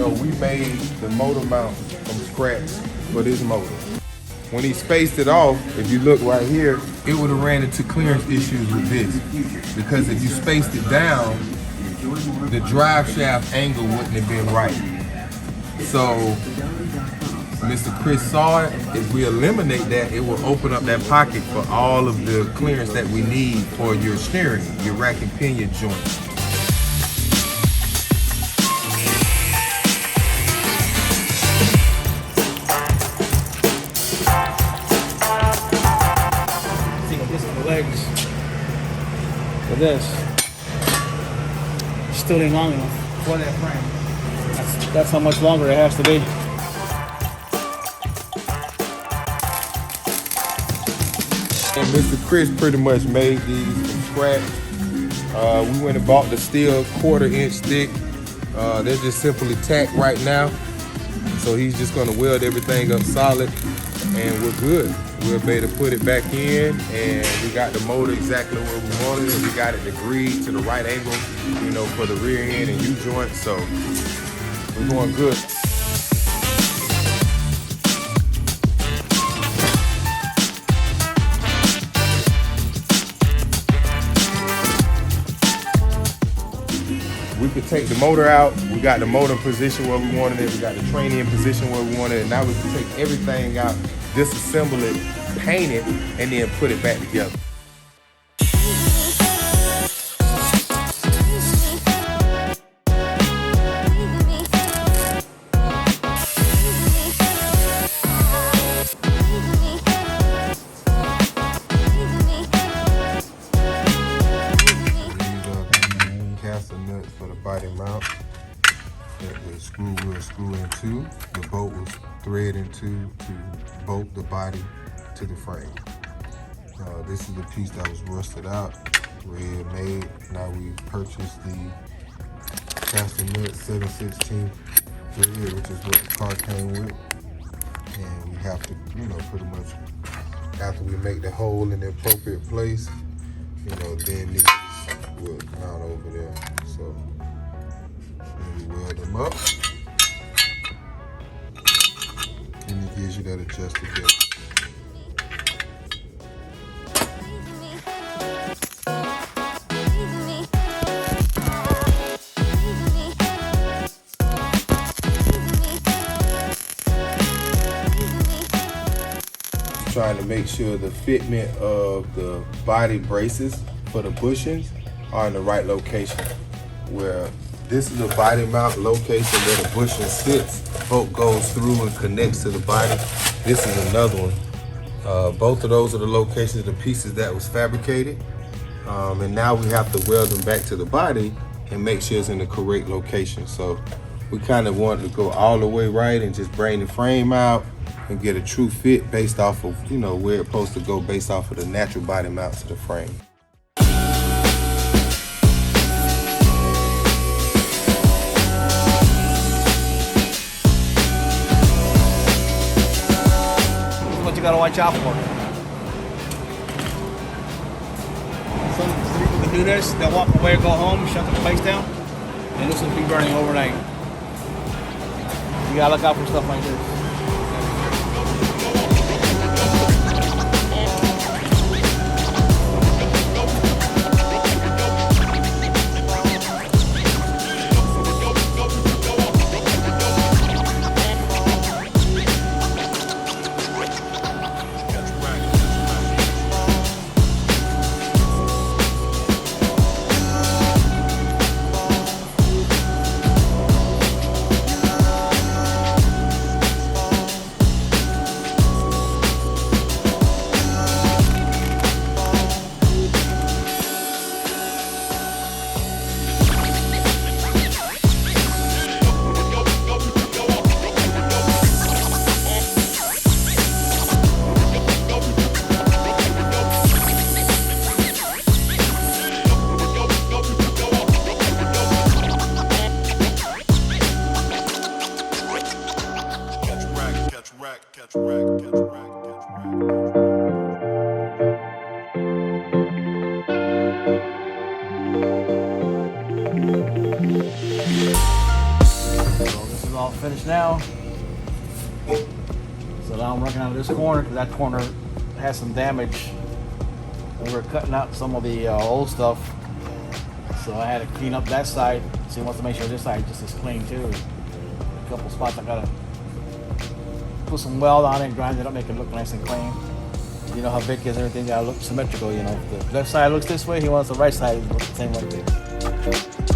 So we made the motor mount from scratch for this motor. When he spaced it off, if you look right here, it would have ran into clearance issues with this. Because if you spaced it down, the drive shaft angle wouldn't have been right. So Mr. Chris saw it. If we eliminate that, it will open up that pocket for all of the clearance that we need for your steering, your rack and pinion joint. Legs for this still ain't long enough for that frame. That's how much longer it has to be. And Mr. Chris pretty much made these from scratch. We went and bought the steel 1/4 inch thick. They're just simply tacked right now. So he's just gonna weld everything up solid and we're good. We'll be able to put it back in, and we got the motor exactly where we wanted it. We got it degreed to the right angle, you know, for the rear end and U-joint, so we're going good. We could take the motor out. We got the motor in position where we wanted it. We got the training in position where we wanted it. Now we can take everything out, disassemble it, paint it, and then put it back together. Nuts for the body mount that the screw will screw into. The bolt will thread into to bolt the body to the frame. This is the piece that was rusted out, red made. Now we purchased the caster nut 7/16 thread, which is what the car came with. And we have to, you know, pretty much after we make the hole in the appropriate place, you know, then these will mount over there. So we weld them up, and it gives you that adjusted depth. Trying to make sure the fitment of the body braces for the bushings are in the right location. Where this is the body mount location where the bushing sits. Bolt goes through and connects to the body. This is another one. Both of those are the locations of the pieces that was fabricated. And now we have to weld them back to the body and make sure it's in the correct location. So we kind of wanted to go all the way right and just bring the frame out and get a true fit based off of, you know, where it's supposed to go based off of the natural body mounts of the frame. You gotta watch out for. Some people can do this, they'll walk away or go home, shut the place down, and this will be burning overnight. You gotta look out for stuff like this. all finished now. So now I'm working on this corner because that corner has some damage. We were cutting out some of the old stuff, so I had to clean up that side. So he wants to make sure this side just is clean too. A couple spots I gotta put some weld on it, grind it up, make it look nice and clean. You know how Vic is, everything gotta look symmetrical. You know, if the left side looks this way, he wants the right side to look the same way.